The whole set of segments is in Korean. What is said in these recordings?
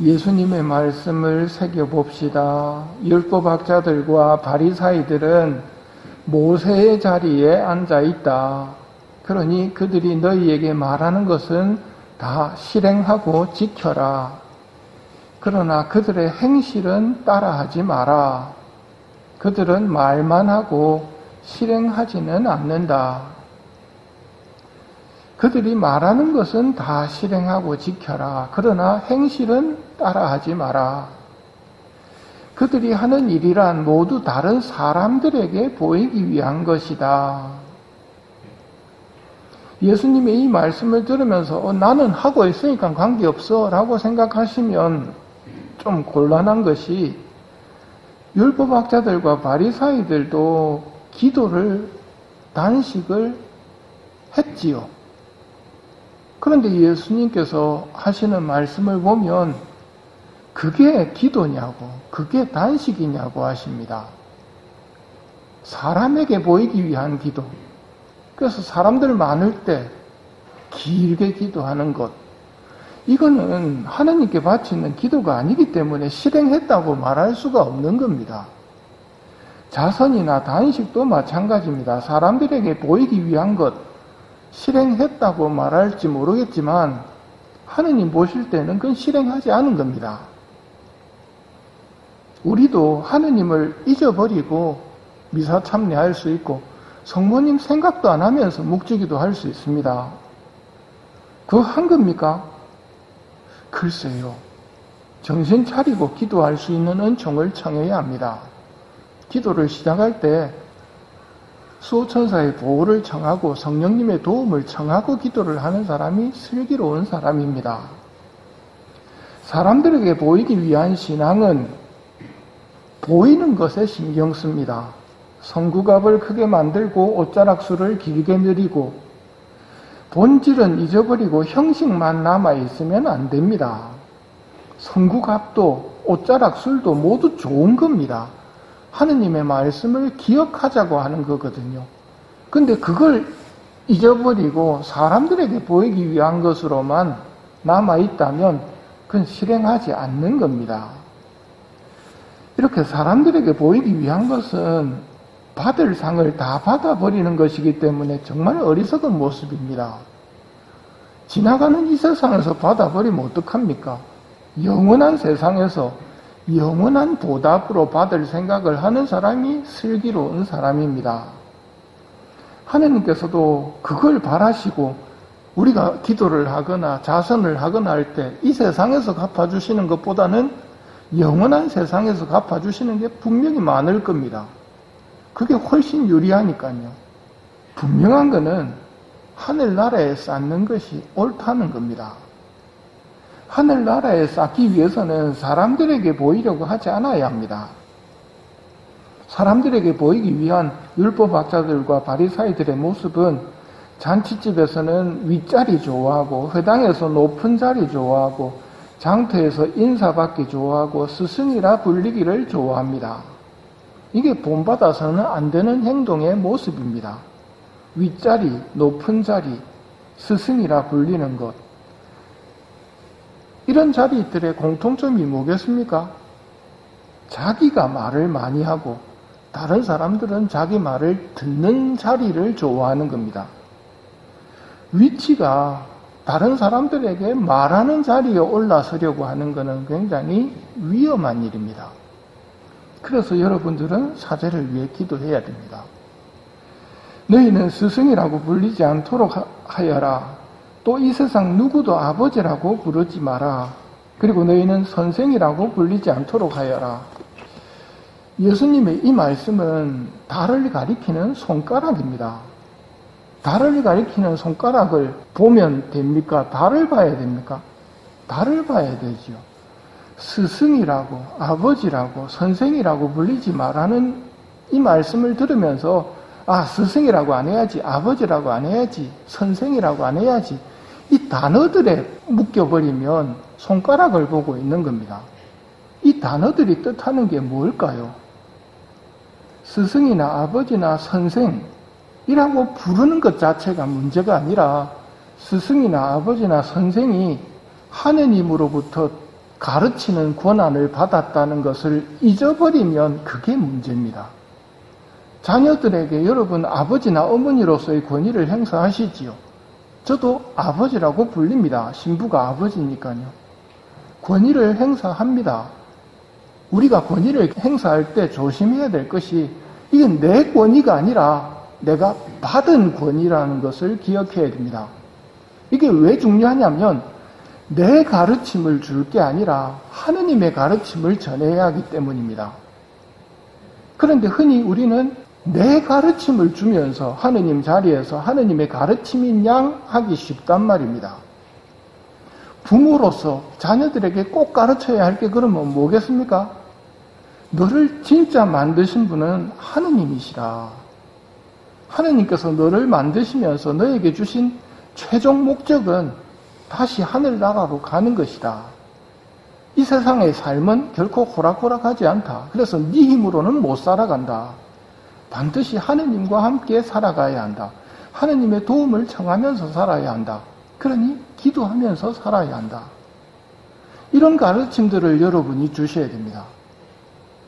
예수님의 말씀을 새겨봅시다. 율법학자들과 바리사이들은 모세의 자리에 앉아 있다. 그러니 그들이 너희에게 말하는 것은 다 실행하고 지켜라. 그러나 그들의 행실은 따라하지 마라. 그들은 말만 하고 실행하지는 않는다. 그들이 말하는 것은 다 실행하고 지켜라. 그러나 행실은 따라하지 마라. 그들이 하는 일이란 모두 다른 사람들에게 보이기 위한 것이다. 예수님의 이 말씀을 들으면서 나는 하고 있으니까 관계없어 라고 생각하시면 좀 곤란한 것이, 율법학자들과 바리사이들도 기도를, 단식을 했지요. 그런데 예수님께서 하시는 말씀을 보면 그게 기도냐고, 그게 단식이냐고 하십니다. 사람에게 보이기 위한 기도. 그래서 사람들 많을 때 길게 기도하는 것, 이거는 하나님께 바치는 기도가 아니기 때문에 실행했다고 말할 수가 없는 겁니다. 자선이나 단식도 마찬가지입니다. 사람들에게 보이기 위한 것, 실행했다고 말할지 모르겠지만 하느님 보실 때는 그건 실행하지 않은 겁니다. 우리도 하느님을 잊어버리고 미사 참여할 수 있고 성모님 생각도 안 하면서 묵주기도 할 수 있습니다. 그거 한 겁니까? 글쎄요. 정신 차리고 기도할 수 있는 은총을 청해야 합니다. 기도를 시작할 때 수호천사의 보호를 청하고 성령님의 도움을 청하고 기도를 하는 사람이 슬기로운 사람입니다. 사람들에게 보이기 위한 신앙은 보이는 것에 신경 씁니다. 성구갑을 크게 만들고 옷자락수를 길게 늘리고 본질은 잊어버리고 형식만 남아있으면 안 됩니다. 성구갑도 옷자락술도 모두 좋은 겁니다. 하느님의 말씀을 기억하자고 하는 거거든요. 근데 그걸 잊어버리고 사람들에게 보이기 위한 것으로만 남아있다면 그건 실행하지 않는 겁니다. 이렇게 사람들에게 보이기 위한 것은 받을 상을 다 받아버리는 것이기 때문에 정말 어리석은 모습입니다. 지나가는 이 세상에서 받아버리면 어떡합니까? 영원한 세상에서 영원한 보답으로 받을 생각을 하는 사람이 슬기로운 사람입니다. 하나님께서도 그걸 바라시고 우리가 기도를 하거나 자선을 하거나 할 때 이 세상에서 갚아주시는 것보다는 영원한 세상에서 갚아주시는 게 분명히 많을 겁니다. 그게 훨씬 유리하니까요. 분명한 거는 하늘나라에 쌓는 것이 옳다는 겁니다. 하늘나라에 쌓기 위해서는 사람들에게 보이려고 하지 않아야 합니다. 사람들에게 보이기 위한 율법학자들과 바리사이들의 모습은 잔치집에서는 윗자리 좋아하고 회당에서 높은 자리 좋아하고 장터에서 인사받기 좋아하고 스승이라 불리기를 좋아합니다. 이게 본받아서는 안 되는 행동의 모습입니다. 윗자리, 높은 자리, 스승이라 불리는 것. 이런 자리들의 공통점이 뭐겠습니까? 자기가 말을 많이 하고 다른 사람들은 자기 말을 듣는 자리를 좋아하는 겁니다. 위치가 다른 사람들에게 말하는 자리에 올라서려고 하는 것은 굉장히 위험한 일입니다. 그래서 여러분들은 사제를 위해 기도해야 됩니다. 너희는 스승이라고 불리지 않도록 하여라. 또 이 세상 누구도 아버지라고 부르지 마라. 그리고 너희는 선생이라고 불리지 않도록 하여라. 예수님의 이 말씀은 달을 가리키는 손가락입니다. 달을 가리키는 손가락을 보면 됩니까? 달을 봐야 됩니까? 달을 봐야 되죠. 스승이라고, 아버지라고, 선생이라고 불리지 말라는 이 말씀을 들으면서 스승이라고 안 해야지, 아버지라고 안 해야지, 선생이라고 안 해야지, 이 단어들에 묶여버리면 손가락을 보고 있는 겁니다. 이 단어들이 뜻하는 게 뭘까요? 스승이나 아버지나 선생이라고 부르는 것 자체가 문제가 아니라 스승이나 아버지나 선생이 하느님으로부터 가르치는 권한을 받았다는 것을 잊어버리면 그게 문제입니다. 자녀들에게 여러분 아버지나 어머니로서의 권위를 행사하시지요. 저도 아버지라고 불립니다. 신부가 아버지니까요. 권위를 행사합니다. 우리가 권위를 행사할 때 조심해야 될 것이 이건 내 권위가 아니라 내가 받은 권위라는 것을 기억해야 됩니다. 이게 왜 중요하냐면 내 가르침을 줄 게 아니라 하느님의 가르침을 전해야 하기 때문입니다. 그런데 흔히 우리는 내 가르침을 주면서 하느님 자리에서 하느님의 가르침인 양 하기 쉽단 말입니다. 부모로서 자녀들에게 꼭 가르쳐야 할 게 그러면 뭐겠습니까? 너를 진짜 만드신 분은 하느님이시라. 하느님께서 너를 만드시면서 너에게 주신 최종 목적은 다시 하늘나라로 가는 것이다. 이 세상의 삶은 결코 호락호락하지 않다. 그래서 네 힘으로는 못 살아간다. 반드시 하느님과 함께 살아가야 한다. 하느님의 도움을 청하면서 살아야 한다. 그러니 기도하면서 살아야 한다. 이런 가르침들을 여러분이 주셔야 됩니다.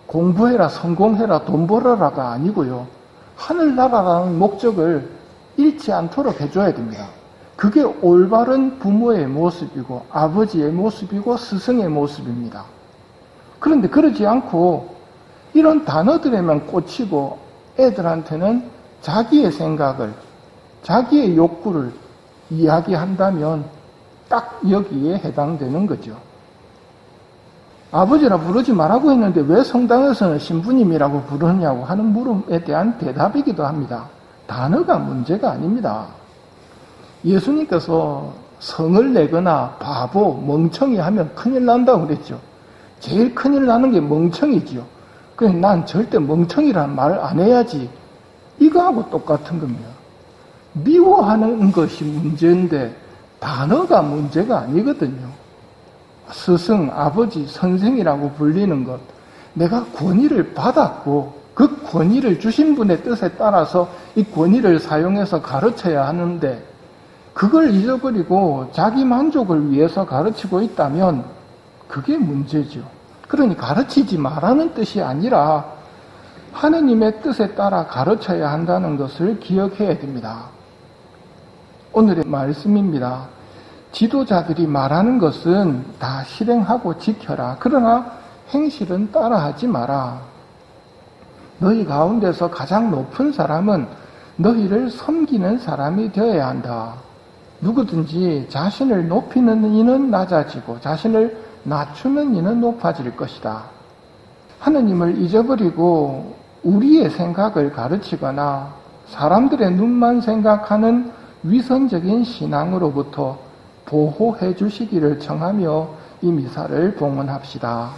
공부해라, 성공해라, 돈 벌어라가 아니고요. 하늘나라라는 목적을 잃지 않도록 해줘야 됩니다. 그게 올바른 부모의 모습이고 아버지의 모습이고 스승의 모습입니다. 그런데 그러지 않고 이런 단어들에만 꽂히고 애들한테는 자기의 생각을, 자기의 욕구를 이야기한다면 딱 여기에 해당되는 거죠. 아버지라 부르지 말라고 했는데 왜 성당에서는 신부님이라고 부르냐고 하는 물음에 대한 대답이기도 합니다. 단어가 문제가 아닙니다. 예수님께서 성을 내거나 바보, 멍청이 하면 큰일 난다고 그랬죠. 제일 큰일 나는 게 멍청이지요. 그래서 난 절대 멍청이라는 말을 안 해야지. 이거하고 똑같은 겁니다. 미워하는 것이 문제인데 단어가 문제가 아니거든요. 스승, 아버지, 선생이라고 불리는 것, 내가 권위를 받았고 그 권위를 주신 분의 뜻에 따라서 이 권위를 사용해서 가르쳐야 하는데 그걸 잊어버리고 자기 만족을 위해서 가르치고 있다면 그게 문제죠. 그러니 가르치지 말라는 뜻이 아니라 하느님의 뜻에 따라 가르쳐야 한다는 것을 기억해야 됩니다. 오늘의 말씀입니다. 지도자들이 말하는 것은 다 실행하고 지켜라. 그러나 행실은 따라하지 마라. 너희 가운데서 가장 높은 사람은 너희를 섬기는 사람이 되어야 한다. 누구든지 자신을 높이는 이는 낮아지고 자신을 낮추는 이는 높아질 것이다. 하느님을 잊어버리고 우리의 생각을 가르치거나 사람들의 눈만 생각하는 위선적인 신앙으로부터 보호해 주시기를 청하며 이 미사를 봉헌합시다.